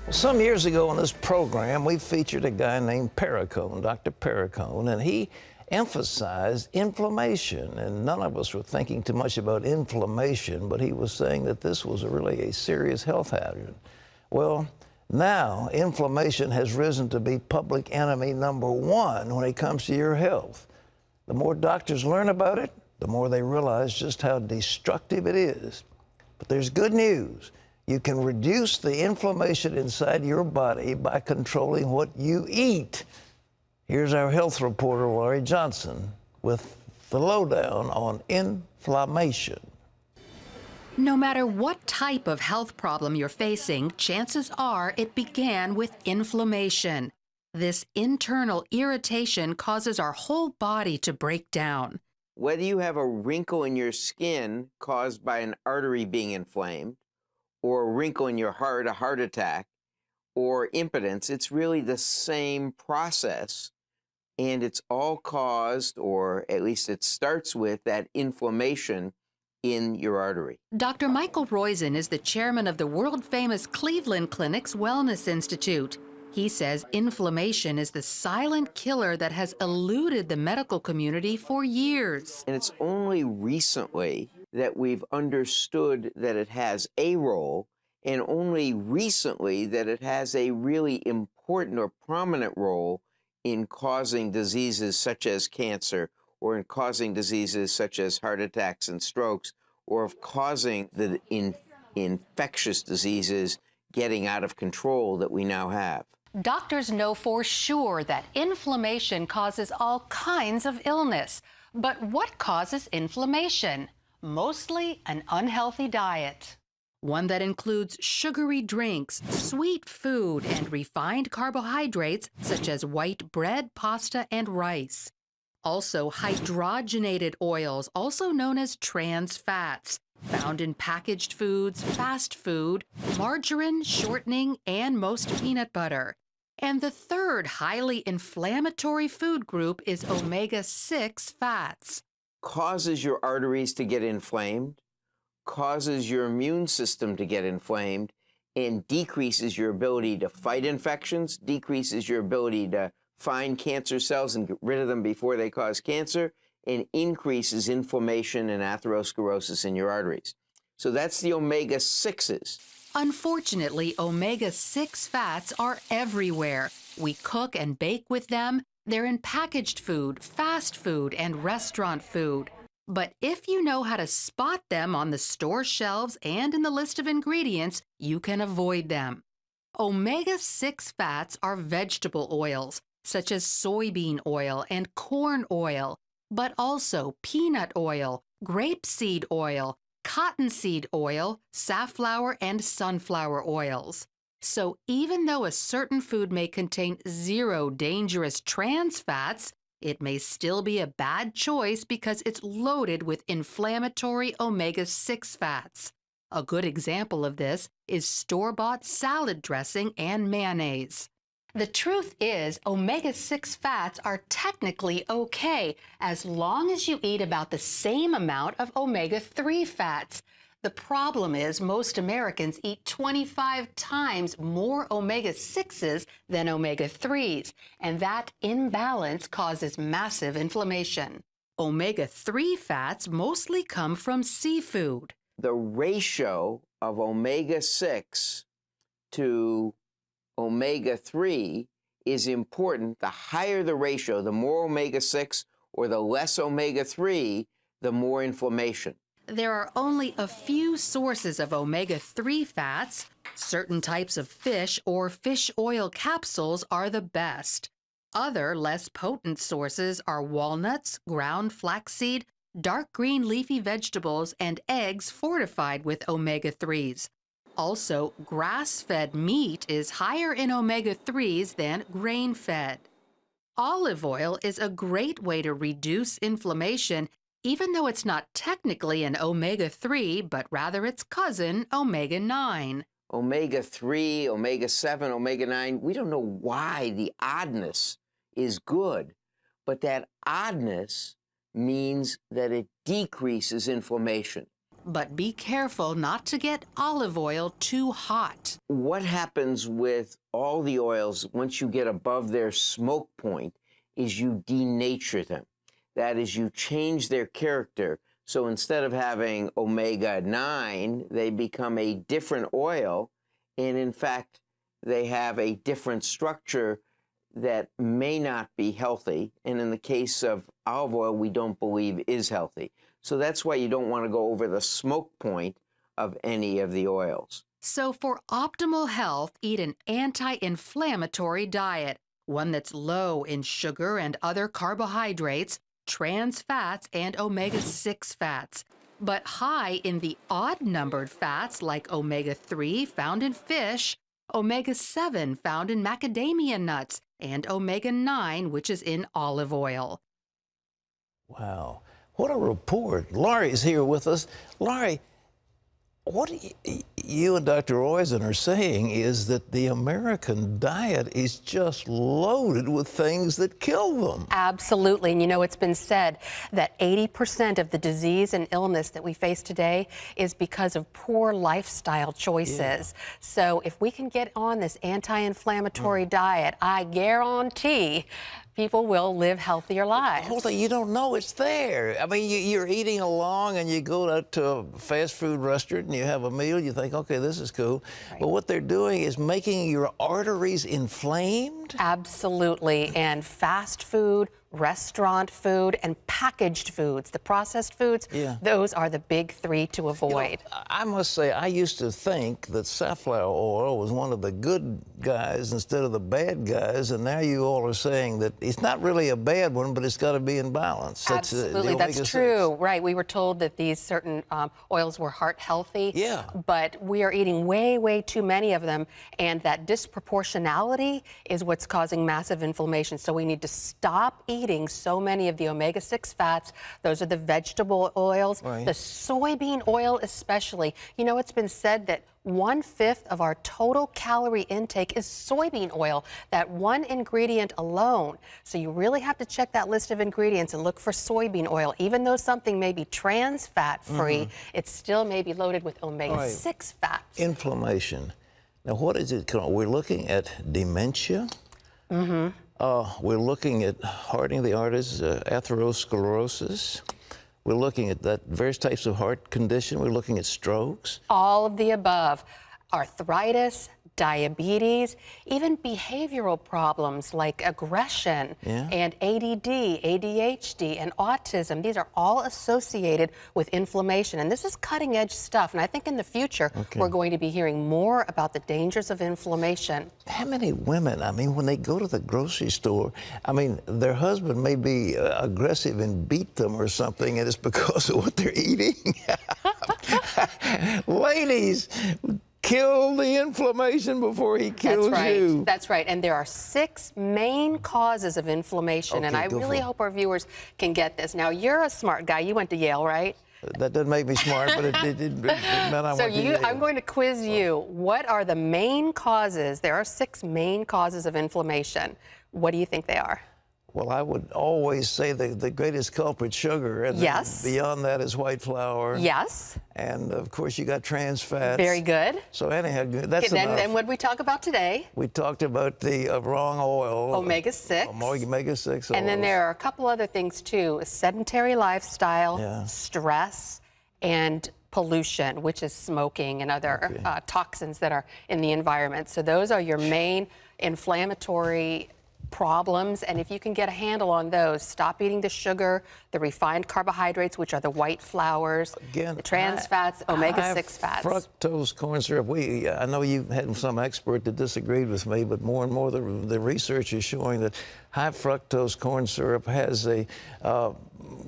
Some years ago on this program, we featured a guy named Perricone, Dr. Perricone, and he emphasized inflammation. And none of us were thinking too much about inflammation, but he was saying that this was really a serious health hazard. Well, now inflammation has risen to be public enemy number one when it comes to your health. The more doctors learn about it, the more they realize just how destructive it is. But there's good news. You can reduce the inflammation inside your body by controlling what you eat. Here's our health reporter, Laurie Johnson, with the lowdown on inflammation. No matter what type of health problem you're facing, chances are it began with inflammation. This internal irritation causes our whole body to break down. Whether you have a wrinkle in your skin caused by an artery being inflamed, or a wrinkle in your heart, a heart attack, or impotence, it's really the same process. And it's all caused, or at least it starts with, that inflammation in your artery. Dr. Michael Roizen is the chairman of the world-famous Cleveland Clinic's Wellness Institute. He says inflammation is the silent killer that has eluded the medical community for years. And it's only recently that we've understood that it has a role, and only recently that it has a really important or prominent role in causing diseases such as cancer, or in causing diseases such as heart attacks and strokes, or of causing the infectious diseases getting out of control that we now have. Doctors know for sure that inflammation causes all kinds of illness. But what causes inflammation? Mostly an unhealthy diet. One that includes sugary drinks, sweet food, and refined carbohydrates such as white bread, pasta, and rice. Also, hydrogenated oils, also known as trans fats, found in packaged foods, fast food, margarine, shortening, and most peanut butter. And the third highly inflammatory food group is omega-6 fats. Causes your arteries to get inflamed, causes your immune system to get inflamed, and decreases your ability to fight infections, decreases your ability to find cancer cells and get rid of them before they cause cancer, and increases inflammation and atherosclerosis in your arteries. So that's the omega-6s. Unfortunately, omega-6 fats are everywhere. We cook and bake with them. They're in packaged food, fast food, and restaurant food. But if you know how to spot them on the store shelves and in the list of ingredients, you can avoid them. Omega-6 fats are vegetable oils, such as soybean oil and corn oil, but also peanut oil, grapeseed oil, cottonseed oil, safflower, and sunflower oils. So even though a certain food may contain 0 dangerous trans fats, it may still be a bad choice because it's loaded with inflammatory omega-6 fats. A good example of this is store-bought salad dressing and mayonnaise. The truth is, omega-6 fats are technically okay as long as you eat about the same amount of omega-3 fats. The problem is most Americans eat 25 times more omega-6s than omega-3s, and that imbalance causes massive inflammation. Omega-3 fats mostly come from seafood. The ratio of omega-6 to omega-3 is important. The higher the ratio, the more omega-6 or the less omega-3, the more inflammation. There are only a few sources of omega-3 fats. Certain types of fish or fish oil capsules are the best. Other, less potent sources are walnuts, ground flaxseed, dark green leafy vegetables, and eggs fortified with omega-3s. Also, grass-fed meat is higher in omega-3s than grain-fed. Olive oil is a great way to reduce inflammation, even though it's not technically an omega-3, but rather its cousin, omega-9. Omega-3, omega-7, omega-9, we don't know why the oddness is good, but that oddness means that it decreases inflammation. But be careful not to get olive oil too hot. What happens with all the oils once you get above their smoke point is you denature them. That is, you change their character. So instead of having omega-9, they become a different oil. And in fact, they have a different structure that may not be healthy. And in the case of olive oil, we don't believe is healthy. So that's why you don't want to go over the smoke point of any of the oils. So for optimal health, eat an anti-inflammatory diet, one that's low in sugar and other carbohydrates, trans fats, and omega-6 fats, but high in the odd-numbered fats like omega-3 found in fish, omega-7 found in macadamia nuts, and omega-9, which is in olive oil. Wow. What a report. Laurie's here with us. Laurie, what you and Dr. Roizen are saying is that the American diet is just loaded with things that kill them. Absolutely. And you know, it's been said that 80% of the disease and illness that we face today is because of poor lifestyle choices. Yeah. So if we can get on this anti-inflammatory diet, I guarantee people will live healthier lives. Hold on, you don't know it's there. I mean, you're eating along and you go out to a fast food restaurant and you have a meal, you think, okay, this is cool. Right. But what they're doing is making your arteries inflamed? Absolutely. And fast food, restaurant food, and packaged foods, the processed foods, those are the big three to avoid. You know, I must say, I used to think that safflower oil was one of the good guys instead of the bad guys, and now you all are saying that it's not really a bad one, but it's got to be in balance. Absolutely, that's true. Right, we were told that these certain oils were heart healthy, but we are eating way, way too many of them, and that disproportionality is what's causing massive inflammation. So we need to stop eating so many of the omega-6 fats. Those are the vegetable oils, the soybean oil especially. You know, it's been said that 1/5 of our total calorie intake is soybean oil, that one ingredient alone. So you really have to check that list of ingredients and look for soybean oil. Even though something may be trans fat free, it still may be loaded with omega-6 fats. Inflammation. Now, what is it called? We're looking at dementia. We're looking at hardening the arteries, atherosclerosis. We're looking at that various types of heart condition. We're looking at strokes. All of the above. Arthritis, diabetes, even behavioral problems like aggression and ADD, ADHD, and autism. These are all associated with inflammation. And this is cutting edge stuff. And I think in the future, we're going to be hearing more about the dangers of inflammation. How many women, I mean, when they go to the grocery store, I mean, their husband may be aggressive and beat them or something, and it's because of what they're eating. Ladies, kill the inflammation before he kills you. That's right. And there are 6 main causes of inflammation. And I really hope our viewers can get this. Now, you're a smart guy. You went to Yale, right? That doesn't make me smart, but it meant I went to Yale. I'm going to quiz you. What are the main causes? There are 6 main causes of inflammation. What do you think they are? Well, I would always say the greatest culprit, sugar. And beyond that is white flour. Yes. And, of course, you got trans fats. Very good. So, anyhow, that's enough. Then what did we talk about today? We talked about the wrong oil. Omega-6. Omega-6 oil. And then there are a couple other things, too. A sedentary lifestyle, stress, and pollution, which is smoking and other toxins that are in the environment. So those are your main inflammatory problems, and if you can get a handle on those, stop eating the sugar, the refined carbohydrates, which are the white flours, the trans fats, omega-6 fats. Fructose corn syrup. I know you had some expert that disagreed with me, but more and more the research is showing that high fructose corn syrup has a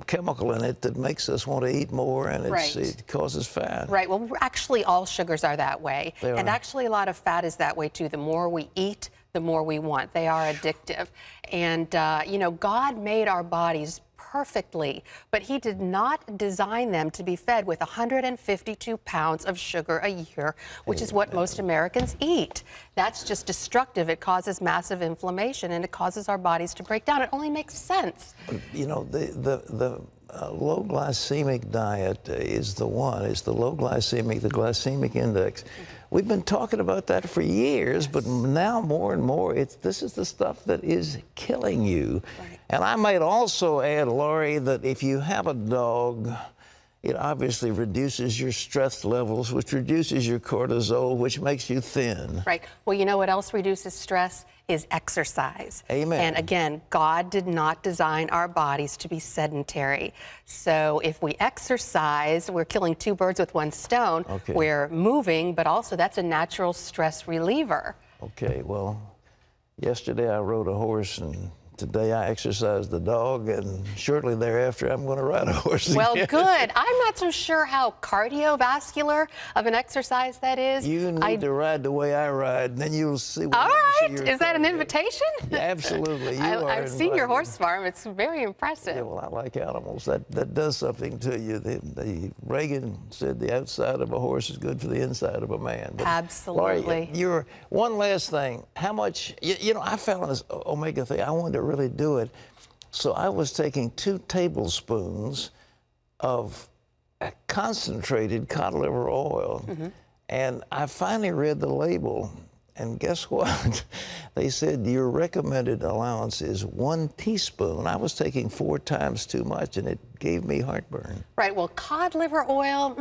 chemical in it that makes us want to eat more, and it causes fat. Right. Well, actually, all sugars are that way, and actually, a lot of fat is that way too. The more we eat, the more we want. They are addictive. And, you know, God made our bodies perfectly, but he did not design them to be fed with 152 pounds of sugar a year, which is what most Americans eat. That's just destructive. It causes massive inflammation, and it causes our bodies to break down. It only makes sense. You know, the low glycemic diet is the one. It's the low glycemic, the glycemic index. We've been talking about that for years, but now more and more, this is the stuff that is killing you. Right. And I might also add, Laurie, that if you have a dog, it obviously reduces your stress levels, which reduces your cortisol, which makes you thin. Right. Well, you know what else reduces stress? Is exercise. Amen. And again, God did not design our bodies to be sedentary. So if we exercise, we're killing two birds with one stone. Okay. We're moving, but also that's a natural stress reliever. Okay, well, yesterday I rode a horse, and today I exercised the dog, and shortly thereafter I'm going to ride a horse Well, again. good. I'm not so sure how cardiovascular of an exercise that is. You need to ride the way I ride, and then you'll see what All right. your Is that an cardio. invitation? Yeah, absolutely. I've seen your horse farm. It's very impressive. Yeah, well, I like animals. That does something to you. Reagan said the outside of a horse is good for the inside of a man. But Absolutely. Laurie, one last thing. How much, you know, I found this omega-3. I wanted to really do it. So I was taking 2 tablespoons of concentrated cod liver oil. And I finally read the label. And guess what? They said your recommended allowance is 1 teaspoon. I was taking 4 times too much, and it gave me heartburn. Right. Well, cod liver oil,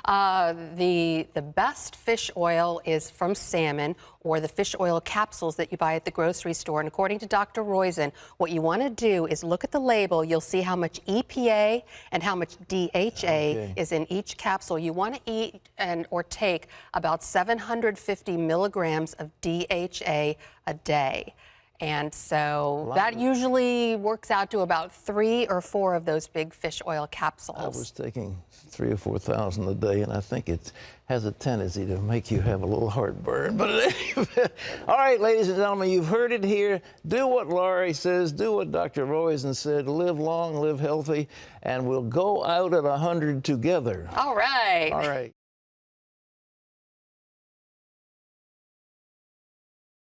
the best fish oil is from salmon or the fish oil capsules that you buy at the grocery store. And according to Dr. Roizen, what you want to do is look at the label. You'll see how much EPA and how much DHA is in each capsule. You want to eat or take about 750 milligrams of DHA a day. And so that usually works out to about 3 or 4 of those big fish oil capsules. I was taking 3,000 or 4,000 a day, and I think it has a tendency to make you have a little heartburn. But anyway, all right, ladies and gentlemen, you've heard it here. Do what Laurie says. Do what Dr. Roizen said. Live long, live healthy, and we'll go out at 100 together. All right. All right.